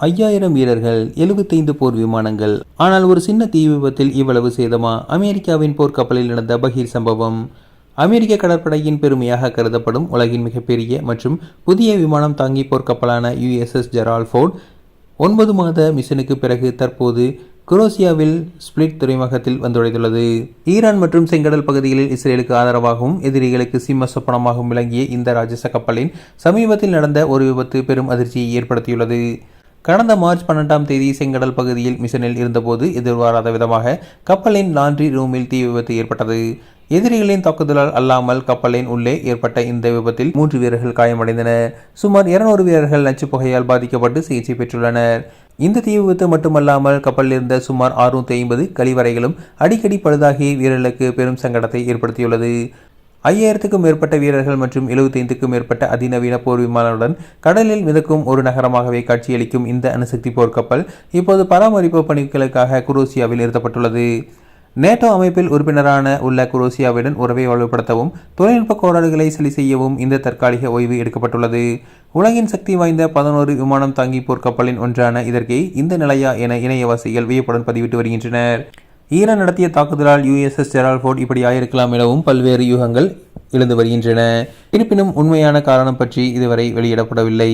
5000 வீரர்கள், 75 போர் விமானங்கள். ஆனால் ஒரு சின்ன தீ விபத்தில் இவ்வளவு சேதமா? அமெரிக்காவின் போர்க்கப்பலில் நடந்த பகீர் சம்பவம். அமெரிக்க கடற்படையின் பெருமையாக கருதப்படும் உலகின் மிகப்பெரிய மற்றும் புதிய விமானம் தாங்கி போர்க்கப்பலான USS ஜெரால்ட் ஃபோர்ட் 9 மாத மிஷனுக்கு பிறகு தற்போது குரோசியாவில் ஸ்பிளிட் துறைமுகத்தில் வந்துடைத்துள்ளது. ஈரான் மற்றும் செங்கடல் பகுதிகளில் இஸ்ரேலுக்கு ஆதரவாகவும் எதிரிகளுக்கு சிம்ம சொப்பனமாகவும் விளங்கிய இந்த ராட்சச கப்பலின் சமீபத்தில் நடந்த ஒரு விபத்து பெரும் அதிர்ச்சியை ஏற்படுத்தியுள்ளது. கடந்த மார்ச் 12ஆம் தேதி செங்கடல் பகுதியில் மிஷனில் இருந்தபோது எதிர்பாராத விதமாக கப்பலின் லாண்ட்ரி ரூமில் தீ விபத்து ஏற்பட்டது. எதிரிகளின் தாக்குதலால் அல்லாமல் கப்பலின் உள்ளே ஏற்பட்ட இந்த விபத்தில் 3 வீரர்கள் காயமடைந்தனர். சுமார் 200 வீரர்கள் நச்சுப் புகையால் பாதிக்கப்பட்டு சிகிச்சை பெற்றுள்ளனர். இந்த தீ விபத்து மட்டுமல்லாமல் கப்பலில் இருந்த சுமார் 650 கழிவறைகளும் அடிக்கடி பழுதாகி வீரர்களுக்கு பெரும் சங்கடத்தை ஏற்படுத்தியுள்ளது. 5000க்கும் மேற்பட்ட வீரர்கள் மற்றும் 75க்கும் மேற்பட்ட அதிநவீன போர் விமானங்களுடன் கடலில் மிதக்கும் ஒரு நகரமாகவே காட்சியளிக்கும் இந்த அணுசக்தி போர்க்கப்பல் இப்போது பராமரிப்பு பணிகளுக்காக குரோசியாவில் நிறுத்தப்பட்டுள்ளது. நேட்டோ அமைப்பில் உறுப்பினரான உள்ள குரோசியாவுடன் உறவை வலுப்படுத்தவும் தொழில்நுட்ப கோளாறுகளை சரி செய்யவும் இந்த தற்காலிக ஓய்வு எடுக்கப்பட்டுள்ளது. உலகின் சக்தி வாய்ந்த 11 விமானம் தாங்கி போர்க்கப்பலின் ஒன்றான இதற்கே இந்த நிலையா என இணையவாசிகள் வியப்புடன் பதிவிட்டு வருகின்றனர். ஈரான் நடத்திய தாக்குதலால் USS ஜெரால்ட் ஃபோர்ட் இப்படி ஆயிருக்கலாம் எனவும் பல்வேறு யூகங்கள் எழுந்து வருகின்றன. இருப்பினும் உண்மையான காரணம் பற்றி இதுவரை வெளியிடப்படவில்லை.